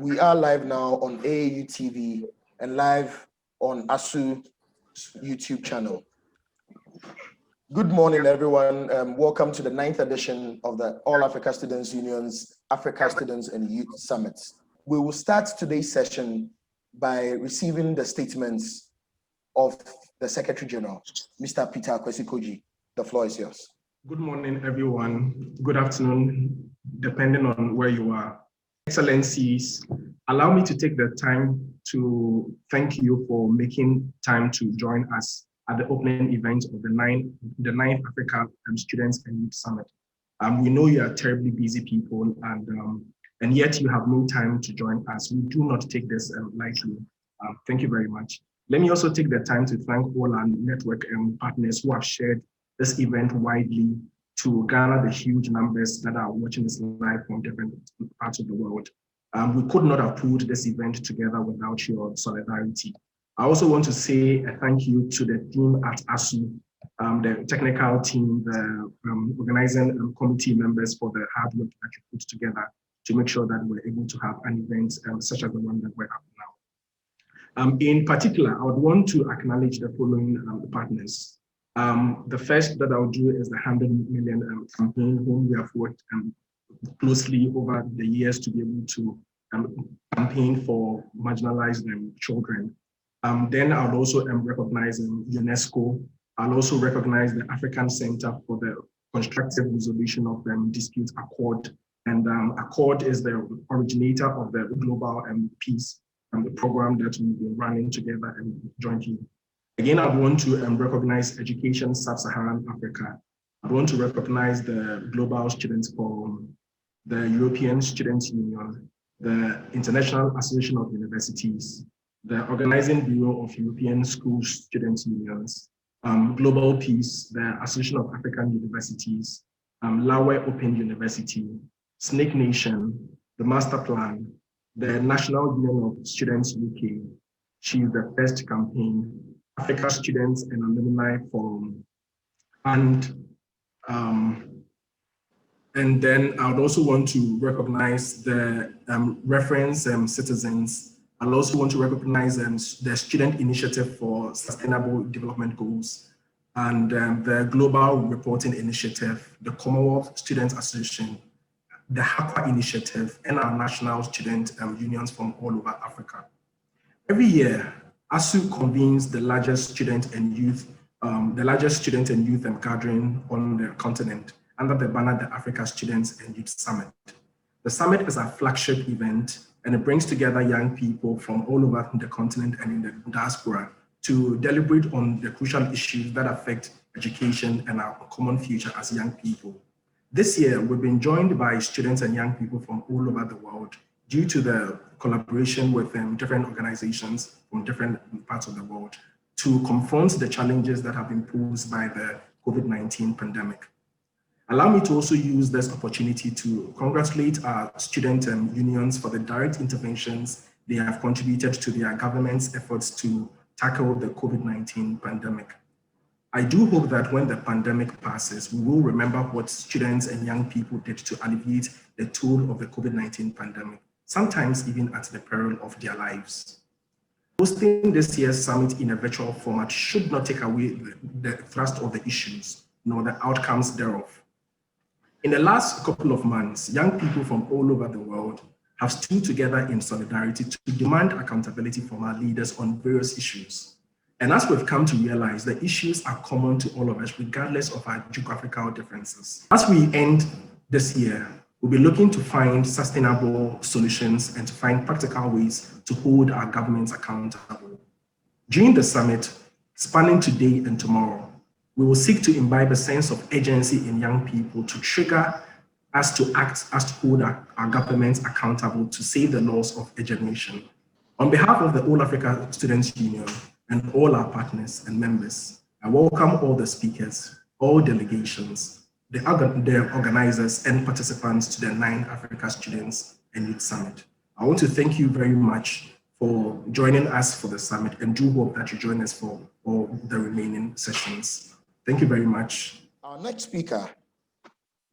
We are live now on AAU TV and live on Asys YouTube channel. Good morning, everyone. Welcome to the 9th edition of the All Africa Students Union's Africa Students and Youth Summit. We will start today's session by receiving the statements of the Secretary General, Mr. Peter Kwesi-Koji. The floor is yours. Good morning, everyone. Good afternoon, depending on where you are. Excellencies, allow me to take the time to thank you for making time to join us at the opening event of the 9th Africa Students and Youth Summit. We know you are terribly busy people, and yet you have no time to join us. We do not take this lightly. Thank you very much. Let me also take the time to thank all our network partners who have shared this event widely to garner the huge numbers that are watching this live from different parts of the world. We could not have pulled this event together without your solidarity. I also want to say a thank you to the team at Asys, the technical team, the organizing committee members for the hard work that you put together to make sure that we're able to have an event such as the one that we're having now. In particular, I would want to acknowledge the following partners. The first that I'll do is the 100 million campaign, whom we have worked closely over the years to be able to campaign for marginalized children. Then I'll also recognize UNESCO. I'll also recognize the African Center for the Constructive Resolution of Dispute, Accord. And Accord is the originator of the Global Peace the program that we've been running together and jointly. Again, I want to recognize Education Sub-Saharan Africa. I want to recognize the Global Students Forum, the European Students Union, the International Association of Universities, the Organizing Bureau of European School Students Unions, Global Peace, the Association of African Universities, Lawe Open University, Snake Nation, the Master Plan, the National Union of Students UK, She's the First Campaign, Africa Students and Alumni Forum, and then I would also want to recognize the reference citizens. I'd also want to recognize the Student Initiative for Sustainable Development Goals and the Global Reporting Initiative, the Commonwealth Students Association, the HAPA Initiative, and our national student unions from all over Africa. Every year, ASU convenes the largest student and youth gathering on the continent under the banner the Africa Students and Youth Summit. The summit is a flagship event, and it brings together young people from all over the continent and in the diaspora to deliberate on the crucial issues that affect education and our common future as young people. This year, we've been joined by students and young people from all over the world due to the collaboration with different organizations from different parts of the world to confront the challenges that have been posed by the COVID-19 pandemic. Allow me to also use this opportunity to congratulate our student unions for the direct interventions they have contributed to their government's efforts to tackle the COVID-19 pandemic. I do hope that when the pandemic passes, we will remember what students and young people did to alleviate the toll of the COVID-19 pandemic, sometimes even at the peril of their lives. Hosting this year's summit in a virtual format should not take away the thrust of the issues, nor the outcomes thereof. In the last couple of months, young people from all over the world have stood together in solidarity to demand accountability from our leaders on various issues. And as we've come to realize, the issues are common to all of us, regardless of our geographical differences. As we end this year, we'll be looking to find sustainable solutions and to find practical ways to hold our governments accountable. During the summit, spanning today and tomorrow, we will seek to imbibe a sense of urgency in young people to trigger us to act, as to hold our governments accountable to save the loss of a generation. On behalf of the All Africa Students Union and all our partners and members, I welcome all the speakers, all delegations, the organizers and participants to the 9th Africa Students and Youth Summit. I want to thank you very much for joining us for the summit and do hope that you join us for all the remaining sessions. Thank you very much. Our next speaker,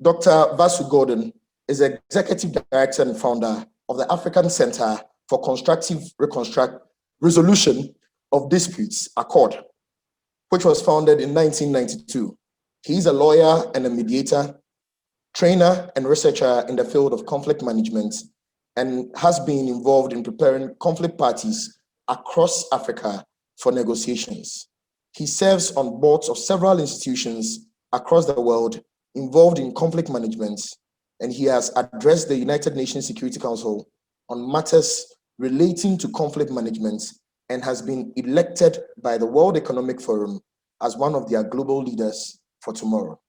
Dr. Vasu Gordon, is Executive Director and Founder of the African Center for Constructive Resolution of Disputes, ACCORD, which was founded in 1992. He's a lawyer and a mediator, trainer and researcher in the field of conflict management, and has been involved in preparing conflict parties across Africa for negotiations. He serves on boards of several institutions across the world involved in conflict management, and he has addressed the United Nations Security Council on matters relating to conflict management and has been elected by the World Economic Forum as one of their global leaders for tomorrow.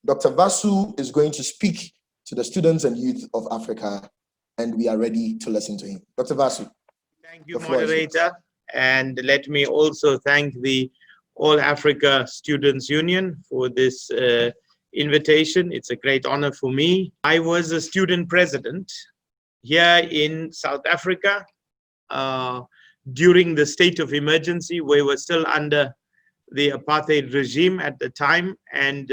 Dr. Vasu is going to speak to the students and youth of Africa, and we are ready to listen to him. Dr. Vasu. Thank you, moderator. And let me also thank the All Africa Students Union for this invitation. It's a great honor for me. I was a student president here in South Africa during the state of emergency. We were still under the apartheid regime at the time, and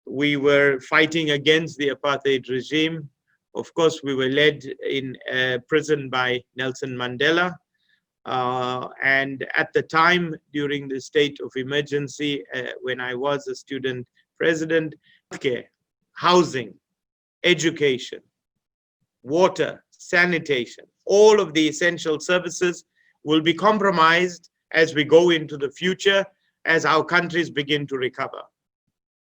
we were fighting against the apartheid regime. Of course, we were led in prison by Nelson Mandela. And at the time, during the state of emergency, when I was a student president, healthcare, housing, education, water, sanitation, all of the essential services will be compromised as we go into the future, as our countries begin to recover.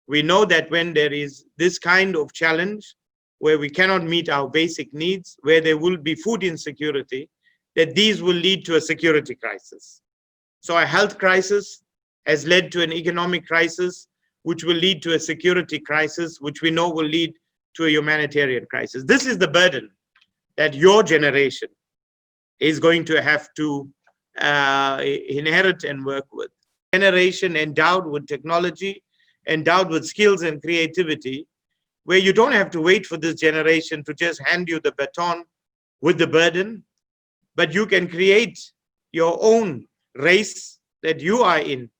We know that when there is this kind of challenge, where we cannot meet our basic needs, where there will be food insecurity, that these will lead to a security crisis. So a health crisis has led to an economic crisis, which will lead to a security crisis, which we know will lead to a humanitarian crisis. This is the burden that your generation is going to have to inherit and work with. Generation endowed with technology, endowed with skills and creativity, where you don't have to wait for this generation to just hand you the baton with the burden, but you can create your own race that you are in.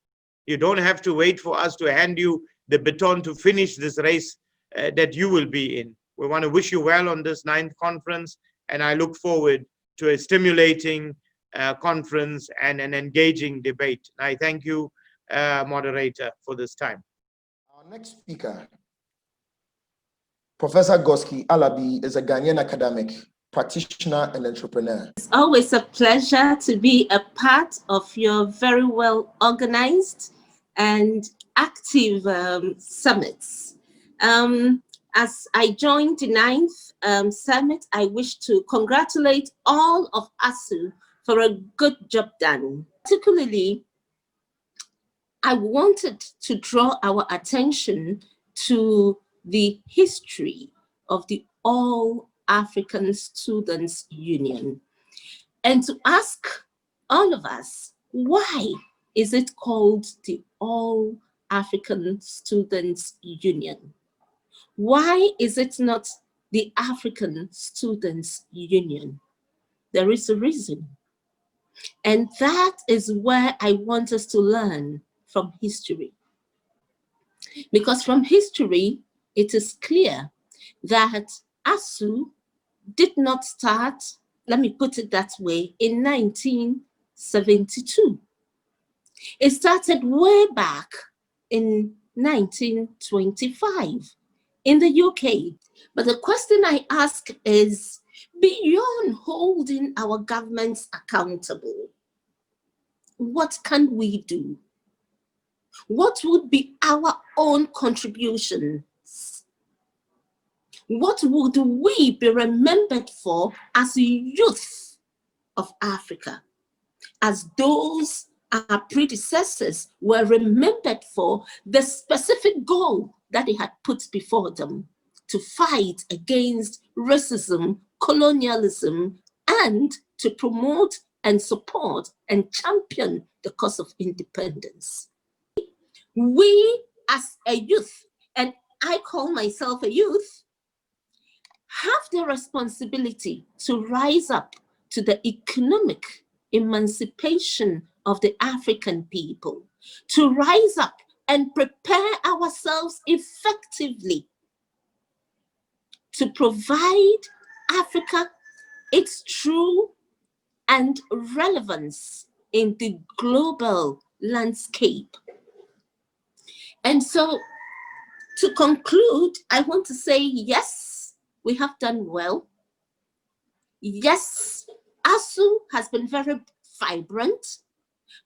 You don't have to wait for us to hand you the baton to finish this race that you will be in. We want to wish you well on this 9th conference, and I look forward to a stimulating conference and an engaging debate. I thank you, moderator, for this time. Our next speaker, Professor Goski Alabi, is a Ghanaian academic, practitioner, and entrepreneur. It's always a pleasure to be a part of your very well organized and active summits. As I joined the 9th summit, I wish to congratulate all of ASU for a good job done. Particularly, I wanted to draw our attention to the history of the All African Students Union, and to ask all of us, why is it called the All African Students Union? Why is it not the African Students Union? There is a reason. And that is where I want us to learn from history. Because from history, it is clear that ASU did not start, let me put it that way, in 1972. It started way back in 1925 in the UK. But the question I ask is, beyond holding our governments accountable, what can we do? What would be our own contributions? What would we be remembered for as a youth of Africa, as those our predecessors were remembered for the specific goal that they had put before them, to fight against racism, colonialism, and to promote and support and champion the cause of independence? We as a youth, and I call myself a youth, have the responsibility to rise up to the economic emancipation of the African people, to rise up and prepare ourselves effectively to provide Africa its true and relevance in the global landscape. And so, to conclude, I want to say, yes, we have done well. Yes, ASU has been very vibrant,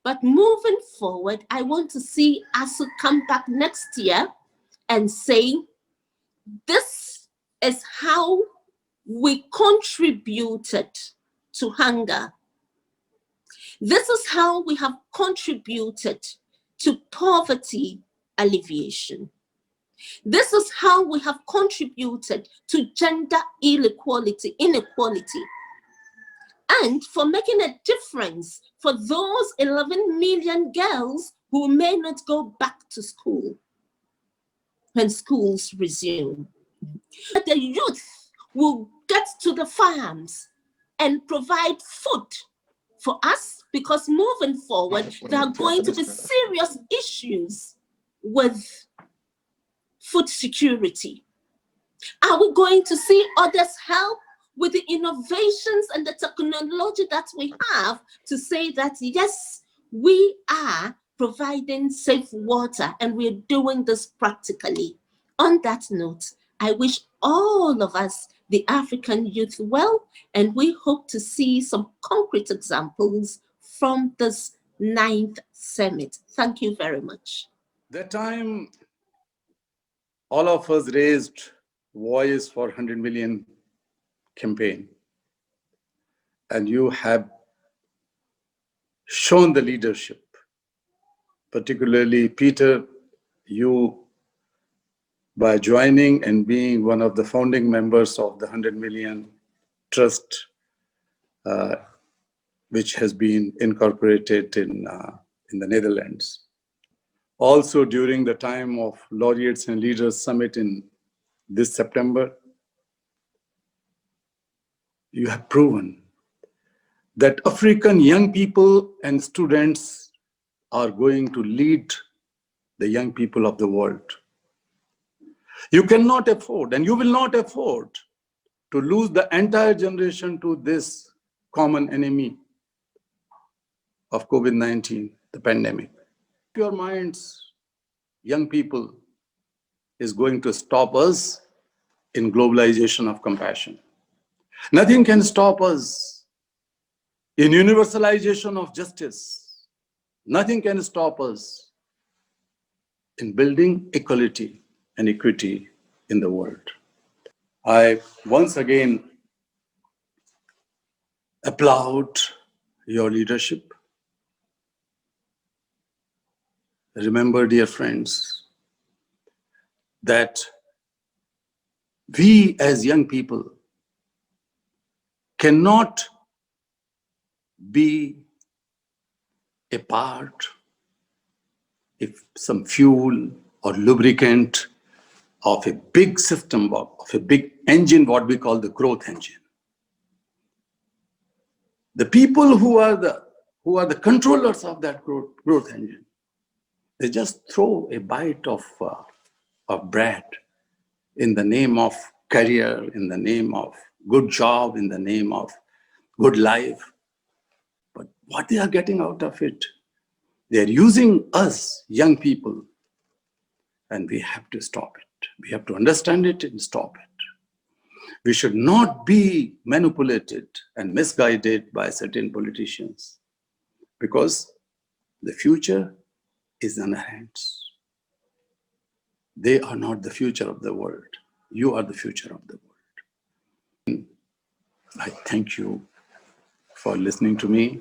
but moving forward, I want to see ASU come back next year and say, this is how we contributed to hunger. This is how we have contributed to poverty alleviation. This is how we have contributed to gender inequality, and for making a difference for those 11 million girls who may not go back to school when schools resume. But the youth will get to the farms and provide food for us, because moving forward, there are going to be serious issues with food security. Are we going to see others help with the innovations and the technology that we have to say that, yes, we are providing safe water and we're doing this practically? On that note, I wish all of us, the African youth, well, and we hope to see some concrete examples from this 9th summit. Thank you very much. That time, all of us raised voice for 100 million campaign. And you have shown the leadership, particularly Peter, you by joining and being one of the founding members of the 100 Million Trust, which has been incorporated in the Netherlands. Also during the time of Laureates and Leaders Summit in this September, you have proven that African young people and students are going to lead the young people of the world. You cannot afford, and you will not afford, to lose the entire generation to this common enemy of COVID-19, the pandemic. Your minds, young people, is going to stop us in globalization of compassion. Nothing can stop us in universalization of justice. Nothing can stop us in building equality and equity in the world. I once again applaud your leadership. Remember, dear friends, that we as young people cannot be a part, if some fuel or lubricant of a big system, of a big engine, what we call the growth engine. The people who are the controllers of that growth engine, they just throw a bite of bread in the name of career, in the name of good job, in the name of good life. But what they are getting out of it, they are using us, young people, and we have to stop it. We have to understand it and stop it. We should not be manipulated and misguided by certain politicians, because the future is in our hands. They are not the future of the world. You are the future of the world. I thank you for listening to me.